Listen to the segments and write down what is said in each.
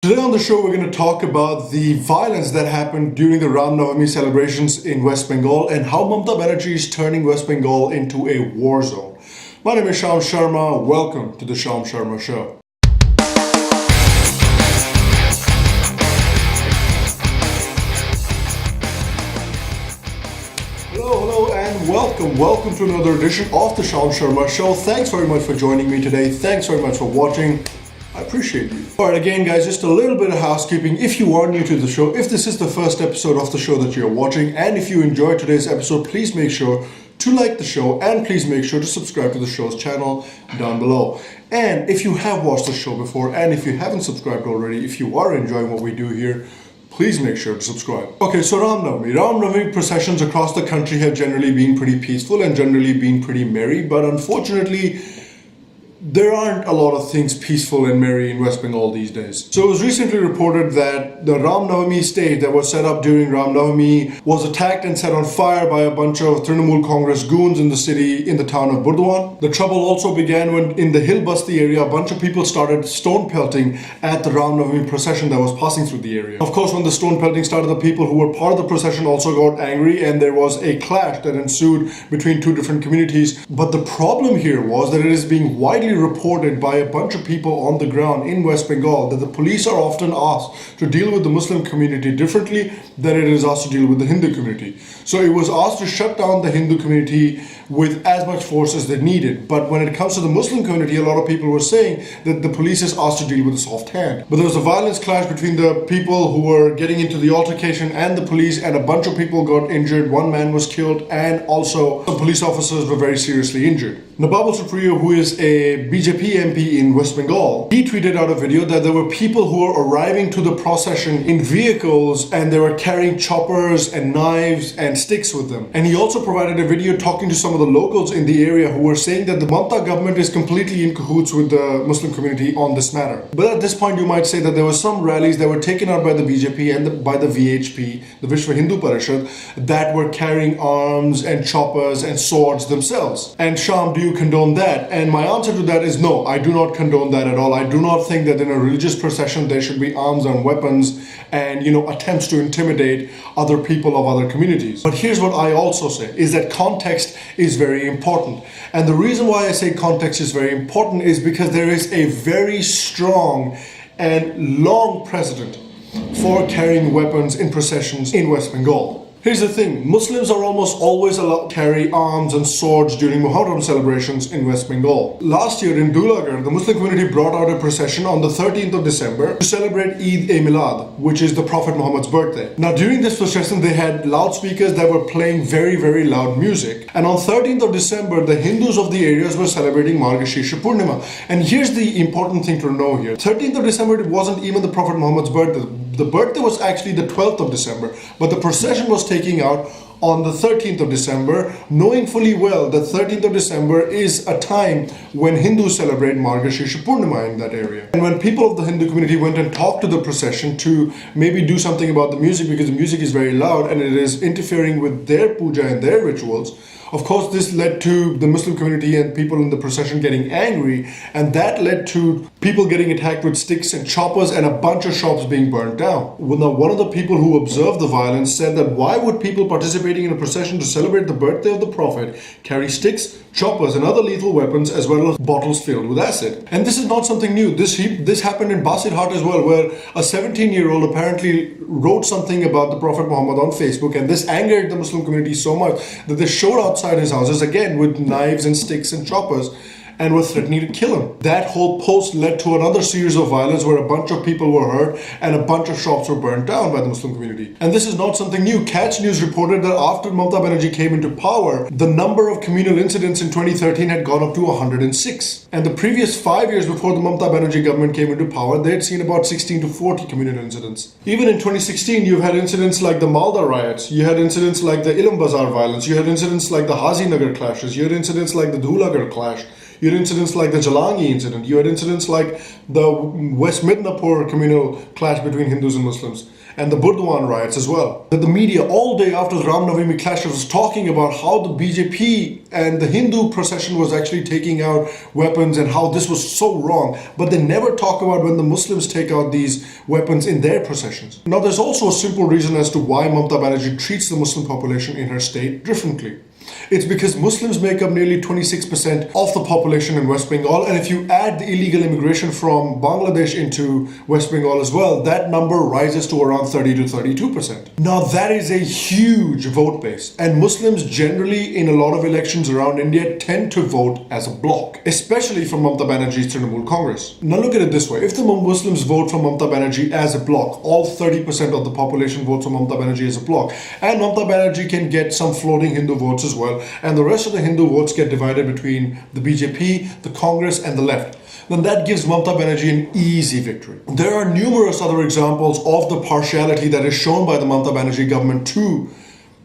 Today on the show, we're going to talk about the violence that happened during the Ram Navami celebrations in West Bengal and how Mamata Banerjee is turning West Bengal into a war zone. My name is Sham Sharma. Welcome to the Sham Sharma Show. Hello, and welcome to another edition of the Sham Sharma Show. Thanks very much for joining me today. Thanks very much for watching. I appreciate you. Alright, again guys, just a little bit of housekeeping. If you are new to the show, if this is the first episode of the show that you're watching, and if you enjoyed today's episode, please make sure to like the show and please make sure to subscribe to the show's channel down below. And if you have watched the show before, and if you haven't subscribed already, if you are enjoying what we do here, please make sure to subscribe. Okay, so Ram Navami processions across the country have generally been pretty peaceful and generally been pretty merry, but unfortunately, there aren't a lot of things peaceful and merry in West Bengal these days. So it was recently reported that the Ram Navami stage that was set up during Ram Navami was attacked and set on fire by a bunch of Trinamool Congress goons in the city, in the town of Burdwan. The trouble also began when in the Hill Basti area, a bunch of people started stone pelting at the Ram Navami procession that was passing through the area. Of course, when the stone pelting started, the people who were part of the procession also got angry and there was a clash that ensued between two different communities. But the problem here was that it is being widely reported by a bunch of people on the ground in West Bengal that the police are often asked to deal with the Muslim community differently than it is asked to deal with the Hindu community. So it was asked to shut down the Hindu community with as much force as they needed. But when it comes to the Muslim community, a lot of people were saying that the police is asked to deal with a soft hand. But there was a violence clash between the people who were getting into the altercation and the police, and a bunch of people got injured. One man was killed, and also some police officers were very seriously injured. Nababul Supriyo, who is a BJP MP in West Bengal, he tweeted out a video that there were people who were arriving to the procession in vehicles and they were carrying choppers and knives and sticks with them. And he also provided a video talking to some of the locals in the area who were saying that the Mamata government is completely in cahoots with the Muslim community on this matter. But at this point, you might say that there were some rallies that were taken out by the BJP and by the VHP, the Vishwa Hindu Parishad, that were carrying arms and choppers and swords themselves. And Sham, do you condone that? And my answer to that is no, I do not condone that at all. I do not think that in a religious procession there should be arms and weapons and attempts to intimidate other people of other communities. But here's what I also say, is that context is very important. And the reason why I say context is very important is because there is a very strong and long precedent for carrying weapons in processions in West Bengal. Here's the thing, Muslims are almost always allowed to carry arms and swords during Muharram celebrations in West Bengal. Last year in Dulagarh, the Muslim community brought out a procession on the 13th of December to celebrate Eid-e-Milad, which is the Prophet Muhammad's birthday. Now during this procession, they had loudspeakers that were playing very, very loud music. And on 13th of December, the Hindus of the areas were celebrating Margashirsha Purnima. And here's the important thing to know here. 13th of December, it wasn't even the Prophet Muhammad's birthday. The birthday was actually the 12th of December, but the procession was taking out on the 13th of December, knowing fully well that 13th of December is a time when Hindus celebrate Margashirsha Purnima in that area. And when people of the Hindu community went and talked to the procession to maybe do something about the music, because the music is very loud and it is interfering with their puja and their rituals, of course, this led to the Muslim community and people in the procession getting angry, and that led to people getting attacked with sticks and choppers and a bunch of shops being burnt down. Well, now, one of the people who observed the violence said that why would people participating in a procession to celebrate the birthday of the Prophet carry sticks, choppers and other lethal weapons as well as bottles filled with acid? And this is not something new. This happened in Basirhat as well, where a 17-year-old apparently wrote something about the Prophet Muhammad on Facebook, and this angered the Muslim community so much that they showed outside his houses again with knives and sticks and choppers and were threatening to kill him. That whole post led to another series of violence where a bunch of people were hurt and a bunch of shops were burnt down by the Muslim community. And this is not something new. Catch News reported that after Mamata Banerjee came into power, the number of communal incidents in 2013 had gone up to 106. And the previous 5 years before the Mamata Banerjee government came into power, they had seen about 16 to 40 communal incidents. Even in 2016, you've had incidents like the Malda riots, you had incidents like the Ilam Bazar violence, you had incidents like the Hazi Nagar clashes, you had incidents like the Dhulagarh clash. You had incidents like the Jalangi incident. You had incidents like the West Midnapur communal clash between Hindus and Muslims, and the Burdwan riots as well. That the media all day after the Ram Navami clashes was talking about how the BJP and the Hindu procession was actually taking out weapons and how this was so wrong. But they never talk about when the Muslims take out these weapons in their processions. Now there's also a simple reason as to why Mamata Banerjee treats the Muslim population in her state differently. It's because Muslims make up nearly 26% of the population in West Bengal, and if you add the illegal immigration from Bangladesh into West Bengal as well, that number rises to around 30 to 32%. Now that is a huge vote base, and Muslims generally in a lot of elections around India tend to vote as a bloc, especially for Mamata Banerjee's Trinamool Congress. Now look at it this way, if the Muslims vote for Mamata Banerjee as a bloc, all 30% of the population votes for Mamata Banerjee as a bloc, and Mamata Banerjee can get some floating Hindu votes as well, and the rest of the Hindu votes get divided between the BJP, the Congress and the left, then that gives Mamata Banerjee an easy victory. There are numerous other examples of the partiality that is shown by the Mamata Banerjee government to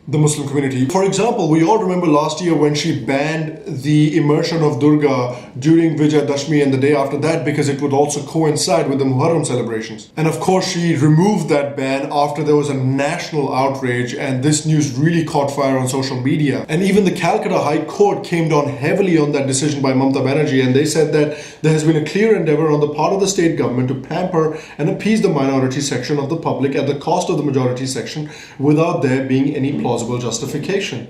the Muslim community. For example, we all remember last year when she banned the immersion of Durga during Vijay Dashmi and the day after that because it would also coincide with the Muharram celebrations. And of course, she removed that ban after there was a national outrage, and this news really caught fire on social media. And even the Calcutta High Court came down heavily on that decision by Mamata Banerjee, and they said that there has been a clear endeavor on the part of the state government to pamper and appease the minority section of the public at the cost of the majority section without there being any plausible justification.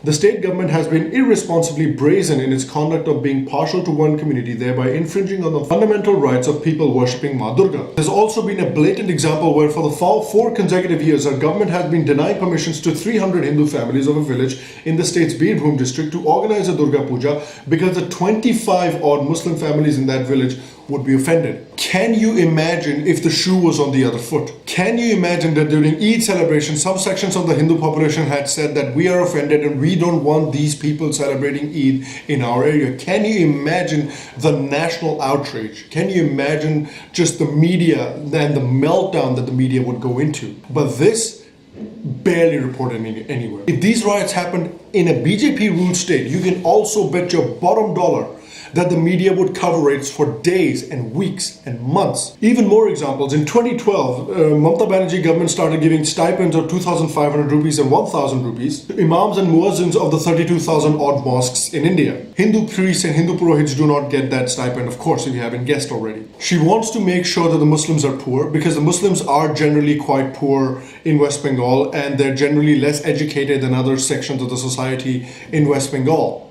The state government has been irresponsibly brazen in its conduct of being partial to one community, thereby infringing on the fundamental rights of people worshipping Ma Durga. There's also been a blatant example where for the 4 consecutive years, our government has been denying permissions to 300 Hindu families of a village in the state's Birbhum district to organize a Durga Puja because the 25 odd Muslim families in that village would be offended. Can you imagine if the shoe was on the other foot? Can you imagine that during Eid celebration, some sections of the Hindu population had said that we are offended and we don't want these people celebrating Eid in our area? Can you imagine the national outrage? Can you imagine just the media and the meltdown that the media would go into? But this barely reported anywhere. If these riots happened in a BJP-ruled state, you can also bet your bottom dollar that the media would cover it for days and weeks and months. Even more examples. In 2012, Mamata Banerjee government started giving stipends of 2,500 rupees and 1,000 rupees to imams and muezzins of the 32,000 odd mosques in India. Hindu priests and Hindu purohits do not get that stipend, of course, if you haven't guessed already. She wants to make sure that the Muslims are poor because the Muslims are generally quite poor in West Bengal and they're generally less educated than other sections of the society in West Bengal.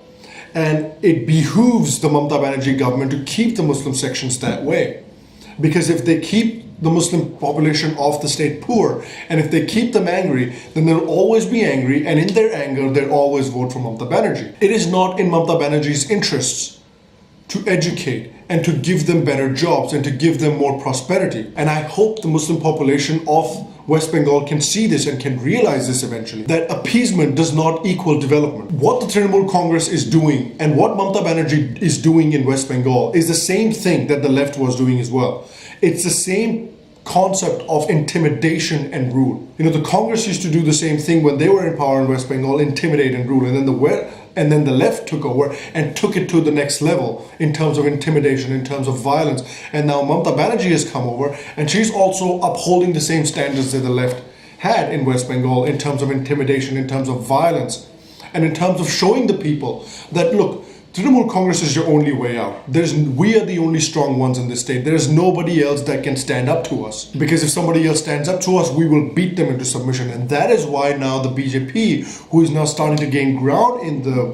And it behooves the Mamata Banerjee government to keep the Muslim sections that way. Because if they keep the Muslim population of the state poor, and if they keep them angry, then they'll always be angry, and in their anger, they'll always vote for Mamata Banerjee. It is not in Mamata Banerjee's interests to educate and to give them better jobs and to give them more prosperity. And I hope the Muslim population of West Bengal can see this and can realize this eventually, that appeasement does not equal development. What the Trinamool Congress is doing and what Mamata Banerjee is doing in West Bengal is the same thing that the left was doing as well. It's the same concept of intimidation and rule. You know, the Congress used to do the same thing when they were in power in West Bengal, intimidate and rule, and then the left took over and took it to the next level in terms of intimidation, in terms of violence. And now Mamata Banerjee has come over and she's also upholding the same standards that the left had in West Bengal in terms of intimidation, in terms of violence, and in terms of showing the people that, look, Trinamool Congress is your only way out. We are the only strong ones in this state. There is nobody else that can stand up to us. Because if somebody else stands up to us, we will beat them into submission. And that is why now the BJP, who is now starting to gain ground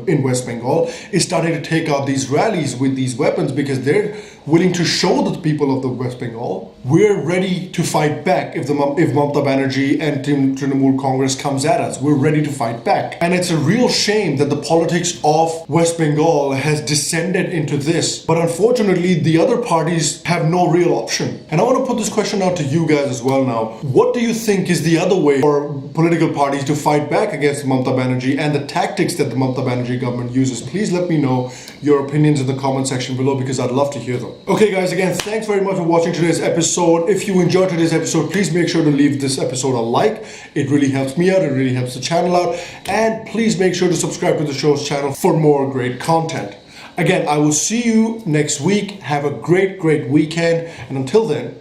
in West Bengal, is starting to take out these rallies with these weapons because they're willing to show the people of the West Bengal, we're ready to fight back if Mamata Banerjee and Trinamool Congress comes at us. We're ready to fight back. And it's a real shame that the politics of West Bengal has descended into this. But unfortunately, the other parties have no real option. And I want to put this question out to you guys as well now. What do you think is the other way for political parties to fight back against Mamata Banerjee and the tactics that the Mamata Banerjee government uses? Please let me know your opinions in the comment section below because I'd love to hear them. Okay guys, again, thanks very much for watching today's episode. If you enjoyed today's episode, please make sure to leave this episode a like. It really helps me out, it really helps the channel out. And please make sure to subscribe to the show's channel for more great content. Again, I will see you next week. Have a great weekend. And until then,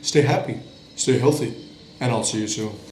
stay happy, stay healthy, and I'll see you soon.